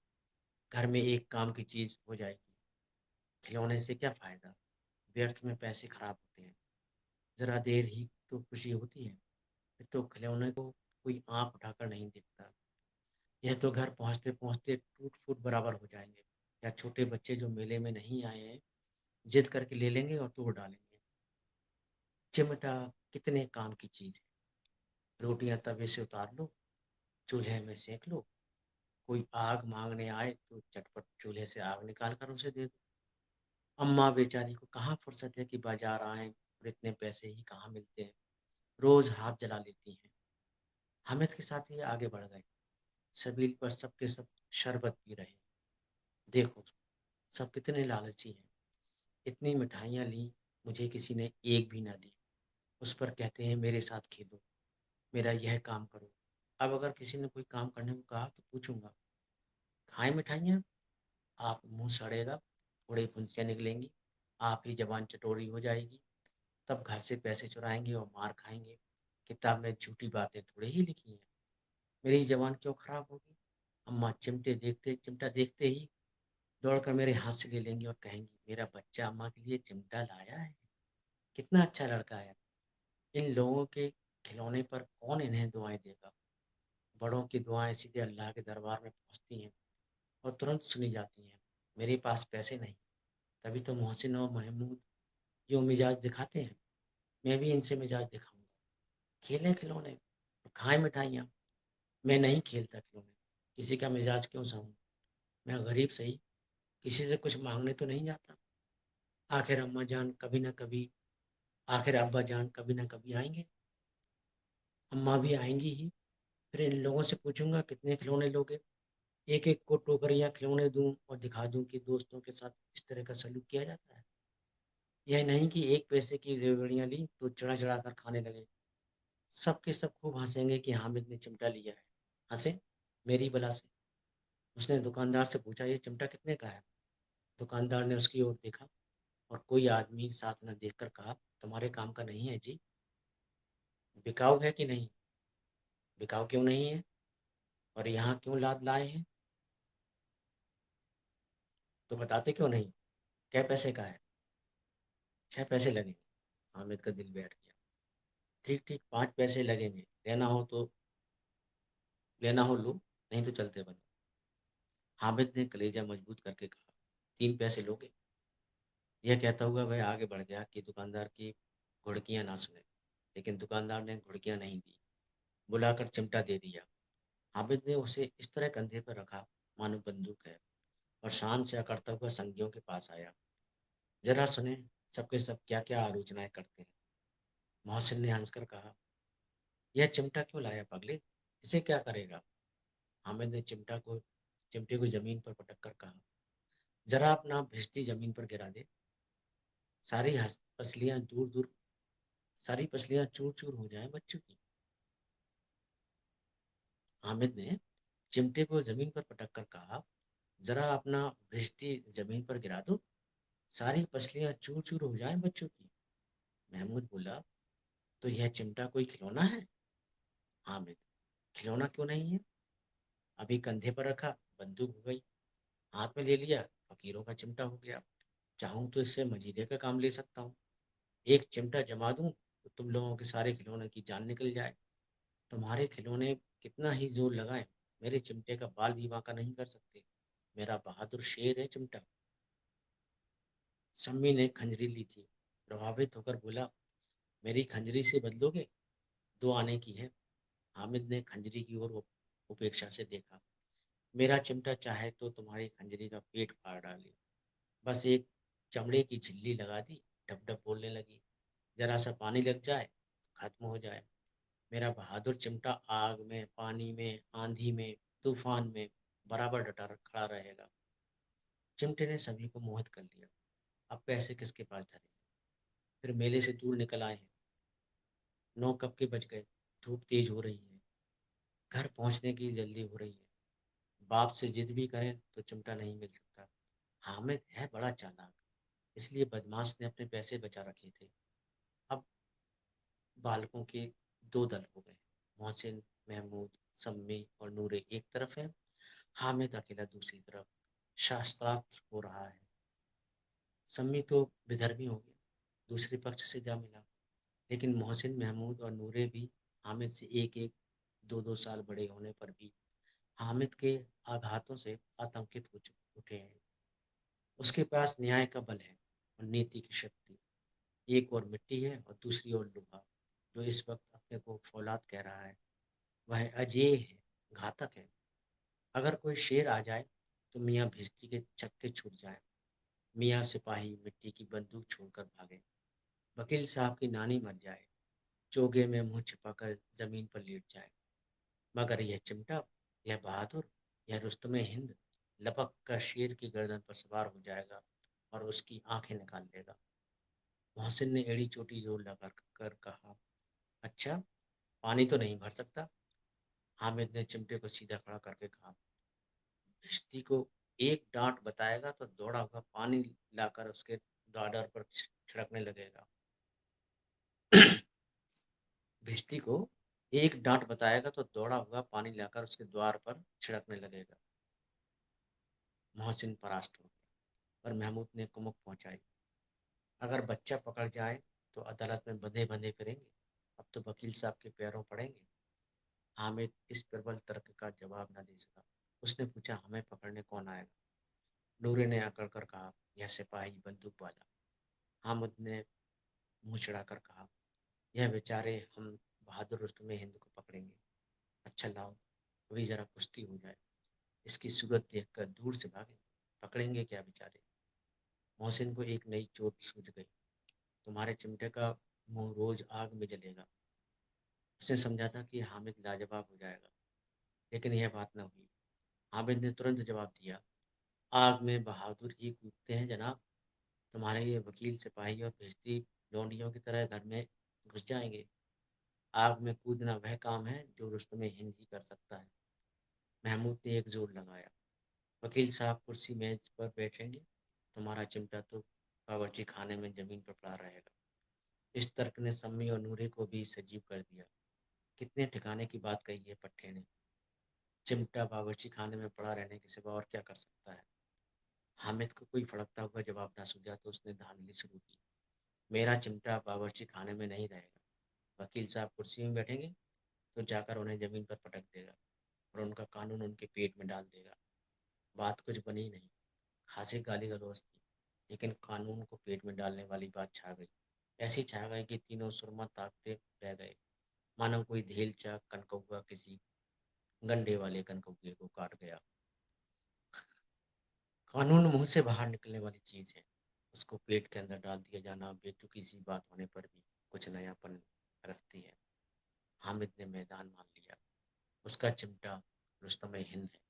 S1: घर में एक काम की चीज हो जाएगी। खिलौने से क्या फायदा, व्यर्थ में पैसे खराब होते हैं। जरा देर ही तो खुशी होती है, फिर तो खिलौने को कोई आंख उठाकर नहीं देखता। यह तो घर पहुंचते पहुंचते टूट फूट बराबर हो जाएंगे। या छोटे बच्चे जो मेले में नहीं आए हैं, जिद करके ले लेंगे और तोड़ डालेंगे। चिमटा कितने काम की चीज है। रोटियां तवे से उतार लो, चूल्हे में सेक लो। कोई आग मांगने आए तो चटपट चूल्हे से आग निकाल कर उसे दे दो। अम्मा बेचारी को कहाँ फुर्सत है कि बाजार आए और इतने पैसे ही कहाँ मिलते हैं। रोज हाथ जला लेती हैं। हामिद के साथ ही आगे बढ़ गए। सबील पर सबके सब शरबत पी रहे। देखो, सब कितने लालची हैं। इतनी मिठाइयाँ ली, मुझे किसी ने एक भी ना दी। उस पर कहते हैं मेरे साथ खेलो, मेरा यह काम करो। अब अगर किसी ने कोई काम करने को कहा तो पूछूंगा, खाएं मिठाइयाँ? आप मुंह सड़ेगा, थोड़ी फुंसियाँ निकलेंगी, आप ही जबान चटोरी हो जाएगी। तब घर से पैसे चुराएंगे और मार खाएंगे। किताब में झूठी बातें थोड़ी ही लिखी हैं। मेरी जबान क्यों खराब होगी? अम्मा चिमटा देखते ही दौड़कर मेरे हाथ से ले लेंगी और कहेंगी, मेरा बच्चा अम्मा के लिए चिमटा लाया है, कितना अच्छा लड़का है। इन लोगों के खिलौने पर कौन इन्हें दुआएं देगा? बड़ों की दुआएं सीधे अल्लाह के दरबार में पहुंचती हैं और तुरंत सुनी जाती हैं। मेरे पास पैसे नहीं। तभी तो मोहसिन और महमूद यूँ मिजाज दिखाते हैं। मैं भी इनसे मिजाज दिखाऊंगा। खेलें खिलौने, खाएं मिठाइयाँ। मैं नहीं खेलता खिलौने, किसी का मिजाज क्यों सहूँ। मैं गरीब सही, किसी से कुछ मांगने तो नहीं जाता। आखिर अम्मा जान कभी न कभी आखिर अब्बा जान कभी न कभी आएंगे। अम्मा भी आएंगी ही। फिर इन लोगों से पूछूंगा कितने खिलौने लोगे। एक एक को टोकरियां खिलौने दूं और दिखा दूं कि दोस्तों के साथ इस तरह का सलूक किया जाता है। यह नहीं कि एक पैसे की रेवड़ियां ली तो चढ़ा चढ़ा कर खाने लगे। सबके सब खूब हंसेंगे कि हामिद ने चिमटा लिया है। हंसे मेरी बला से। उसने दुकानदार से पूछा, ये चिमटा कितने का है। दुकानदार ने उसकी ओर देखा और कोई आदमी साथ न देखकर कहा, तुम्हारे काम का नहीं है जी। बिकाऊ है कि नहीं। बिकाऊ क्यों नहीं है, और यहाँ क्यों लाद लाए हैं। तो बताते क्यों नहीं। क्या पैसे का है। 6 पैसे लगेंगे। हामिद का दिल बैठ गया। ठीक ठीक 5 पैसे लगेंगे, लेना हो लो, नहीं तो चलते बनो। हामिद ने कलेजा मजबूत करके कहा, 3 पैसे लोगे। यह कहता हुआ वह आगे बढ़ गया कि दुकानदार की घुड़कियां ना सुने। लेकिन दुकानदार ने घुड़कियां नहीं दी, बुलाकर चिमटा दे दिया। हामिद ने उसे इस तरह कंधे पर रखा मानो बंदूक है, और शान से अकड़ता हुआ संगियों के पास आया। जरा सुने, सबके सब क्या क्या आलोचनाएं करते हैं। मोहसिन ने हंसकर कहा, यह चिमटा क्यों लाया पगले, इसे क्या करेगा। हामिद ने चिमटे को जमीन पर पटक कर कहा, जरा अपना भिश्ती जमीन पर गिरा दे। सारी पसलियां दूर दूर सारी पसलियां चूर चूर हो जाए बच्चों की। हामिद ने चिमटे को जमीन पर पटक कर कहा, जरा अपना भिश्ती जमीन पर गिरा दो। सारी पसलियां चूर चूर हो जाए बच्चों की। महमूद बोला, तो यह चिमटा कोई खिलौना है। हामिद, खिलौना क्यों नहीं है। अभी कंधे पर रखा, बंदूक हो गई। हाथ में ले लिया, फकीरों का चिमटा हो गया। चाहूं तो इससे मजीरे का काम ले सकता हूँ। एक चिमटा जमा दूं तो तुम लोगों के सारे खिलौने की जान निकल जाए। तुम्हारे खिलौने कितना ही जोर लगाए, मेरे चिमटे का बाल भी बांका नहीं कर सकते। मेरा बहादुर शेर है चिमटा। सम्मी ने खंजरी ली थी, प्रभावित होकर बोला, मेरी खंजरी से बदलोगे। 2 आने की है। हामिद ने खंजरी की ओर उपेक्षा से देखा। मेरा चिमटा चाहे तो तुम्हारी खंजरी का पेट फाड़ डाले। बस एक चमड़े की झिल्ली लगा दी, डब डब बोलने लगी। जरा सा पानी लग जाए तो खत्म हो जाए। मेरा बहादुर चिमटा आग में, पानी में, आंधी में, तूफान में बराबर डटा खड़ा रहेगा। चिमटे ने सभी को मोहित कर लिया। अब पैसे किसके पास धरे। फिर मेले से दूर निकल आए हैं। 9 कब के बज गए। धूप तेज हो रही है। घर पहुंचने की जल्दी हो रही है। बाप से जिद भी करें तो चिमटा नहीं मिल सकता। हामिद है बड़ा चालाक, इसलिए बदमाश ने अपने पैसे बचा रखे थे। अब बालकों के 2 दल हो गए। मोहसिन, महमूद, सम्मी और नूरे एक तरफ है। हामिद अकेला दूसरी तरफ। शास्त्रार्थ हो रहा है। सम्मी तो विधर्मी हो गया, दूसरे पक्ष से जा मिला। लेकिन मोहसिन, महमूद और नूरे भी हामिद से एक एक 2-2 साल बड़े होने पर भी हामिद के आघातों से आतंकित हो उठे हैं। उसके पास न्याय का बल है और नीति की शक्ति। एक और मिट्टी है और दूसरी ओर लोहा, जो इस वक्त अपने को फौलाद कह रहा है। वह अजेय है, घातक है। अगर कोई शेर आ जाए तो मियाँ भिश्ती के चक्के छूट जाए। मियाँ सिपाही मिट्टी की बंदूक छोड़कर भागे। वकील साहब की नानी मर जाए, चोगे में मुंह छिपाकर जमीन पर लेट जाए। मगर यह चिमटा, यह बहादुर, यह रुस्तमे हिंद लपक कर शेर की गर्दन पर सवार हो जाएगा और उसकी आंखें निकाल लेगा। मोहसिन ने एड़ी चोटी जोर लगा कर कहा, अच्छा, पानी तो नहीं भर सकता। हामिद ने चिमटे को सीधा खड़ा करके कहा, भिश्ती को एक डांट बताएगा तो दौड़ा हुआ पानी लाकर उसके दादर पर छिड़कने लगेगा। भिश्ती को एक डांट बताएगा तो दौड़ा हुआ पानी लाकर उसके द्वार पर छिड़कने लगेगा। मोहसिन परास्त हो गया, पर महमूद ने कुमक पहुंचाई, अगर बच्चा पकड़ जाए तो अदालत में बंधे बंधे फिरेंगे। अब तो वकील साहब के पैरों पड़ेंगे। हामिद इस प्रबल तर्क का जवाब न दे सका। उसने पूछा, हमें पकड़ने कौन आएगा। नूरे ने अकड़ कर कहा, यह सिपाही बंदूक वाला। हामिद ने मुंह चिढ़ाकर कहा, यह बेचारे हम बहादुर रुस्तमे हिंद को पकड़ेंगे। अच्छा लाओ, अभी जरा कुश्ती हो जाए, इसकी सूरत देखकर दूर से भागे। पकड़ेंगे क्या बेचारे? मोहसिन को एक नई चोट सूझ गई। तुम्हारे चिमटे का मुंह रोज आग में जलेगा। उसने समझा था कि हामिद लाजवाब हो जाएगा, लेकिन यह बात न हुई। हामिद ने तुरंत जवाब दिया, आग में बहादुर ही कूदते हैं जनाब। तुम्हारे ये वकील सिपाही और भिश्ती लौंडियों की तरह घर में घुस जाएंगे। आग में कूदना वह काम है जो रुस्तमे हिंद ही कर सकता है। महमूद ने एक जोर लगाया, वकील साहब कुर्सी मेज पर बैठेंगे, तुम्हारा चिमटा तो बावर्ची खाने में जमीन पर पड़ा रहेगा। इस तर्क ने सम्मी और नूरे को भी सजीव कर दिया। कितने ठिकाने की बात कही है पट्टे ने। चिमटा बावर्ची खाने में पड़ा रहने के सिवा और क्या कर सकता है? हामिद को कोई फड़कता हुआ जवाब ना सूझा तो उसने धांधली शुरू की, मेरा चिमटा बावर्ची खाने में नहीं रहेगा। वकील साहब कुर्सी में बैठेंगे तो जाकर उन्हें जमीन पर पटक देगा और उनका कानून उनके पेट में डाल देगा। बात कुछ बनी नहीं, खासी गाली गलौज थी, लेकिन कानून को पेट में डालने वाली बात छा गई। ऐसी छा गई कि तीनों सुरमा ताकते रह गए, मानो कोई धेल चाक कनकौआ किसी गंडे वाले कनकौए को काट गया। कानून मुंह से बाहर निकलने वाली चीज है, उसको पेट के अंदर डाल दिया जाना बेतुकी सी बात होने पर भी कुछ नयापन रखती है। हामिद ने मैदान मान लिया, उसका चिमटा रुस्तमे हिंद है।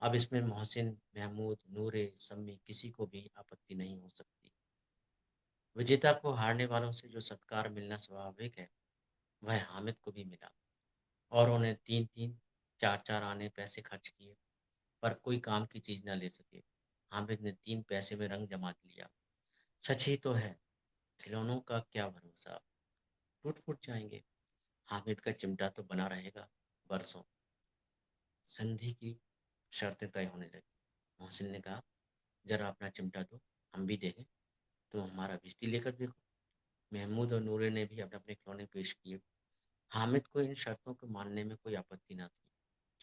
S1: अब इसमें मोहसिन, महमूद, नूरे, सम्मी किसी को भी आपत्ति नहीं हो सकती। विजेता को हारने वालों से जो सत्कार मिलना स्वाभाविक है, वह हामिद को भी मिला। और उन्हें 3-3, 4-4 आने पैसे खर्च किए, पर कोई काम की चीज न ले सके। हामिद ने 3 पैसे में रंग जमा लिया। सच ही तो है, खिलौनों का क्या भरोसा, टूट फूट जाएंगे। हामिद का चिमटा तो बना रहेगा बरसों। संधि की शर्तें तय होने लगी। मोहसिन ने कहा, जरा अपना चिमटा दो, हम भी देखें। तुम हमारा भिश्ती लेकर देखो। महमूद और नूरे ने भी अपने अपने खिलौने पेश किए। हामिद को इन शर्तों को मानने में कोई आपत्ति न थी।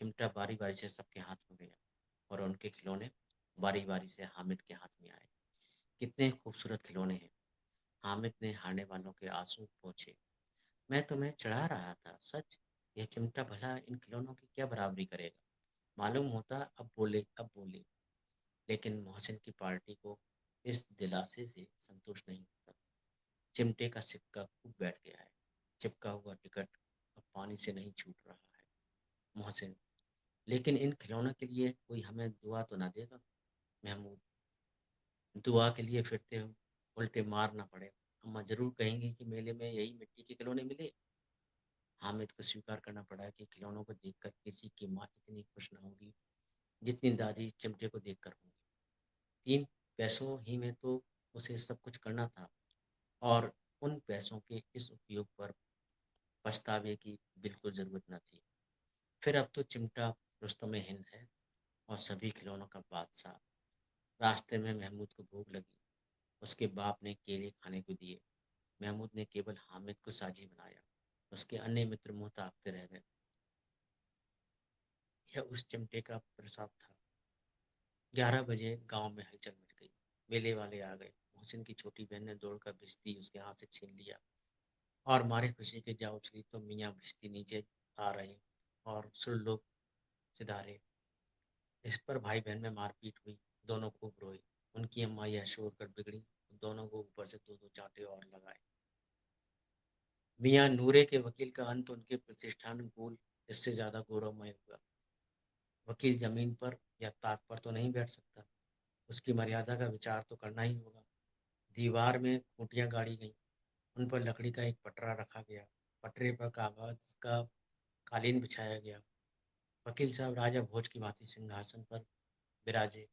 S1: चिमटा बारी बारी से सबके हाथ में गया और उनके खिलौने बारी बारी से हामिद के हाथ में आए। कितने खूबसूरत खिलौने हैं। हामिद ने हारने वालों के आंसू पोंछे। मैं तुम्हें चढ़ा रहा था, सच। यह चिमटा भला इन खिलौनों की क्या बराबरी करेगा? मालूम होता अब बोले। लेकिन मोहसिन की पार्टी को इस दिलासे से संतुष्ट नहीं होता। चिमटे का सिक्का खूब बैठ गया है। चिपका हुआ टिकट अब पानी से नहीं छूट रहा है। मोहसिन, लेकिन इन खिलौनों के लिए कोई हमें दुआ तो ना देगा? महमूद, दुआ के लिए फिरते हो, उल्टे मार ना पड़े। अम्मा जरूर कहेंगी कि मेले में यही मिट्टी के खिलौने मिले। हामिद को स्वीकार करना पड़ा कि खिलौनों को देखकर किसी की माँ इतनी खुश न होगी जितनी दादी चिमटे को देखकर होगी। 3 पैसों ही में तो उसे सब कुछ करना था, और उन पैसों के इस उपयोग पर पछतावे की बिल्कुल जरूरत न थी। फिर अब तो चिमटा रुस्तमे हिंद है और सभी खिलौनों का बादशाह। रास्ते में महमूद को भूख लगी। उसके बाप ने केले खाने को दिए। महमूद ने केवल हामिद को साझी बनाया। उसके अन्य मित्र मुंह ताकते रह गए। यह उस चिमटे का प्रसाद था। 11 बजे गांव में हलचल मच गई। मेले वाले आ गए। मोहसिन की छोटी बहन ने दौड़कर भिश्ती उसके हाथ से छीन लिया और मारे खुशी के जा उछली तो मियाँ भिश्ती नीचे आ रहे और सुर लोग सिधारे। इस पर भाई बहन में मारपीट हुई। दोनों खूब रोए। उनकी अम्मा यह शोर कर बिगड़ी, दोनों को ऊपर से 2-2 चांटे और लगाए। मियाँ नूरे के वकील का अंत उनके प्रतिष्ठान कुल इससे ज्यादा गौरवमय हुआ। वकील जमीन पर या ताक पर तो नहीं बैठ सकता, उसकी मर्यादा का विचार तो करना ही होगा। दीवार में खूंटियां गाड़ी गईं, उन पर लकड़ी का एक पटरा रखा गया। पटरे पर कागज का कालीन बिछाया गया। वकील साहब राजा भोज की भांति सिंहासन पर विराजे।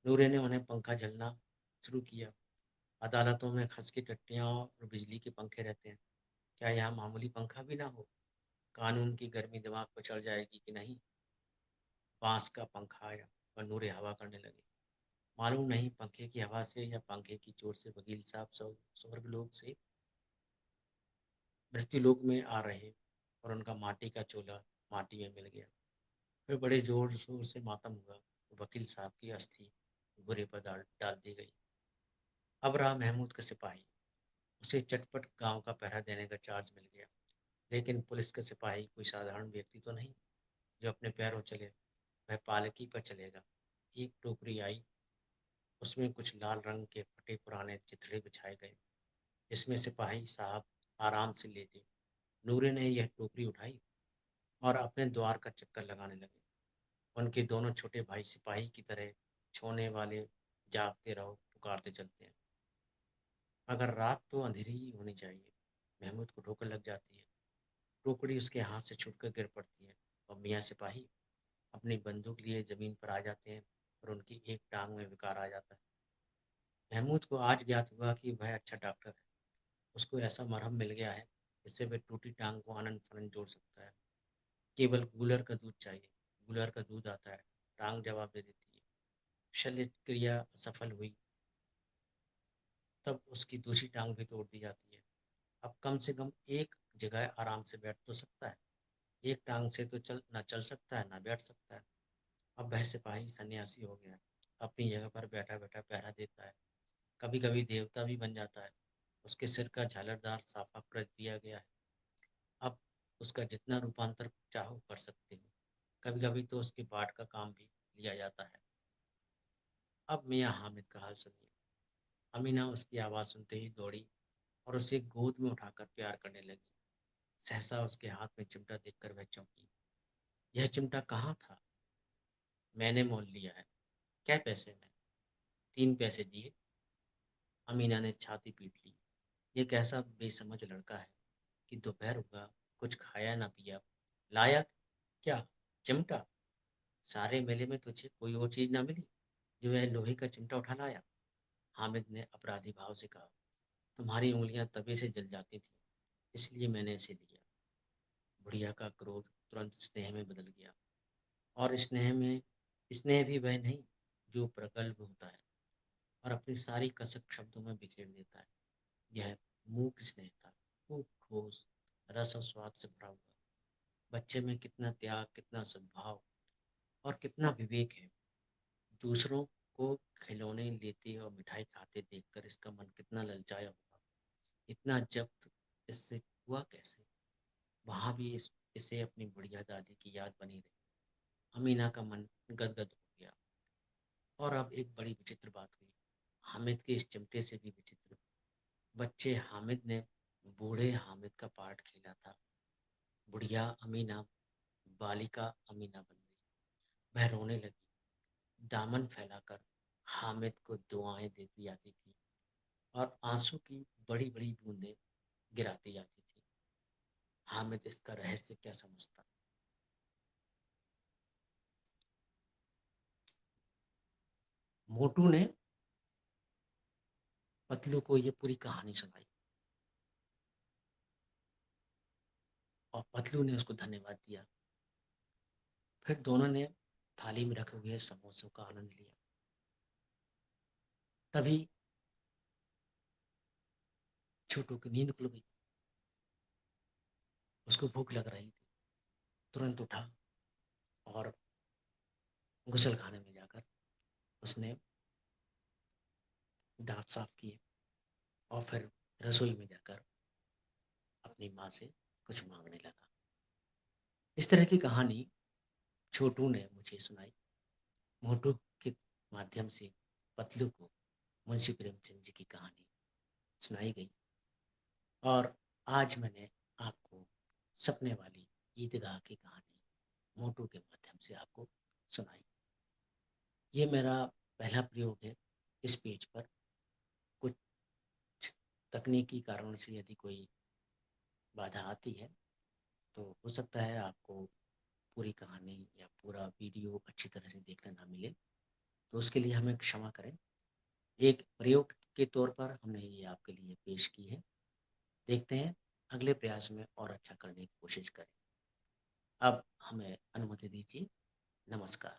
S1: नूरे ने उन्हें पंखा झलना शुरू किया। अदालतों में खस की टट्टियां और बिजली के पंखे रहते हैं, क्या यहाँ मामूली पंखा भी ना हो? कानून की गर्मी दिमाग पर चढ़ जाएगी कि नहीं? बांस का पंखा आया और नूरे हवा करने लगे। मालूम नहीं पंखे की हवा से या पंखे की चोट से वकील साहब स्वर्ग लोग से मृत्यु लोक में आ रहे, और उनका माटी का चोला माटी में मिल गया। फिर बड़े जोर शोर से मातम हुआ। वकील साहब की अस्थि घोड़े पर डाल डाल दी गई। अब रहा महमूद का सिपाही। उसे चटपट गांव का पहरा देने का चार्ज मिल गया। लेकिन पुलिस का सिपाही कोई साधारण व्यक्ति तो नहीं जो अपने पैरों चले। वह पालकी पर चलेगा। एक टोकरी आई। उसमें कुछ लाल रंग के फटे पुराने चिथड़े बिछाए गए, जिसमें सिपाही साहब आराम से लेटे। नूरे ने यह टोकरी उठाई और अपने द्वार का चक्कर लगाने लगे। उनके दोनों छोटे भाई सिपाही की तरह छोने वाले जागते रहो पुकारते चलते हैं। मगर रात तो अंधेरी ही होनी चाहिए। महमूद को ठोकर लग जाती है। टोकरी उसके हाथ से छूटकर गिर पड़ती है और मियाँ सिपाही अपनी बंदूक लिए जमीन पर आ जाते हैं और उनकी एक टांग में विकार आ जाता है। महमूद को आज ज्ञात हुआ कि वह अच्छा डॉक्टर है। उसको ऐसा मरहम मिल गया है जिससे वह टूटी टांग को आनंद फनंद जोड़ सकता है। केवल गूलर का दूध चाहिए। गूलर का दूध आता है। टांग जवाब दे देती है। शल्य क्रिया असफल हुई तब उसकी दूसरी टांग भी तोड़ दी जाती है। अब कम से कम एक जगह आराम से बैठ तो सकता है। एक टांग से तो चल ना चल सकता है ना बैठ सकता है। अब वह सिपाही सन्यासी हो गया है। अपनी जगह पर बैठा बैठा पहरा देता है। कभी कभी देवता भी बन जाता है। उसके सिर का झालरदार साफा कर दिया गया है। अब उसका जितना रूपांतर चाहो कर सकते हो। कभी कभी तो उसके पाठ का काम भी लिया जाता है। अब मियाँ हामिद का हाल सुनिए। अमीना उसकी आवाज़ सुनते ही दौड़ी और उसे गोद में उठाकर प्यार करने लगी। सहसा उसके हाथ में चिमटा देखकर वह चौंकी। यह चिमटा कहाँ था? मैंने मोल लिया है। क्या पैसे में? 3 पैसे दिए। अमीना ने छाती पीट ली। ये कैसा बेसमझ लड़का है कि दोपहर हुआ, कुछ खाया ना पिया, लाया क्या? चिमटा? सारे मेले में तुझे कोई और चीज ना मिली जो वह लोहे का चिमटा उठा लाया? हामिद ने अपराधी भाव से कहा। तुम्हारी उंगलियां तवे से जल जाती थी, इसलिए मैंने इसे लिया। बुढ़िया का क्रोध तुरंत स्नेह में बदल गया। और स्नेह भी वह नहीं जो प्रगल्भ होता है और अपनी सारी कसक शब्दों में बिखेर देता है। यह मूक स्नेह था। खूब ठोस, रस और स्वाद से भरा हुआ। बच्चे में कितना त्याग, कितना सद्भाव और कितना विवेक है। दूसरों को खिलौने लेते और मिठाई खाते देखकर इसका मन कितना ललचाया होगा। इतना जब्त इससे हुआ कैसे? वहां भी इसे अपनी बुढ़िया दादी की याद बनी रही। अमीना का मन गदगद हो गया। और अब एक बड़ी विचित्र बात हुई। हामिद के इस चिमटे से भी विचित्र। बच्चे हामिद ने बूढ़े हामिद का पार्ट खेला था। बुढ़िया अमीना बालिका अमीना बन गई। वह रोने लगी। दामन फैलाकर हामिद को दुआएं देती जाती थी और आंसू की बड़ी बड़ी बूंदें गिराती जाती थी। हामिद इसका रहस्य क्या समझता? मोटू ने पतलू को ये पूरी कहानी सुनाई और पतलू ने उसको धन्यवाद दिया। फिर दोनों ने थाली में रखे हुए समोसों का आनंद लिया। तभी छोटू की नींद खुल गई। उसको भूख लग रही थी। तुरंत उठा और गुसल खाने में जाकर उसने दांत साफ किए और फिर रसोई में जाकर अपनी माँ से कुछ मांगने लगा। इस तरह की कहानी छोटू ने मुझे सुनाई। मोटू के माध्यम से पतलू को मुंशी प्रेमचंद जी की कहानी सुनाई गई। और आज मैंने आपको सपने वाली ईदगाह की कहानी मोटू के माध्यम से आपको सुनाई। ये मेरा पहला प्रयोग है इस पेज पर। कुछ तकनीकी कारणों से यदि कोई बाधा आती है तो हो सकता है आपको पूरी कहानी या पूरा वीडियो अच्छी तरह से देखने ना मिले, तो उसके लिए हमें क्षमा करें। एक प्रयोग के तौर पर हमने ये आपके लिए पेश की है। देखते हैं अगले प्रयास में और अच्छा करने की कोशिश करें। अब हमें अनुमति दीजिए। नमस्कार।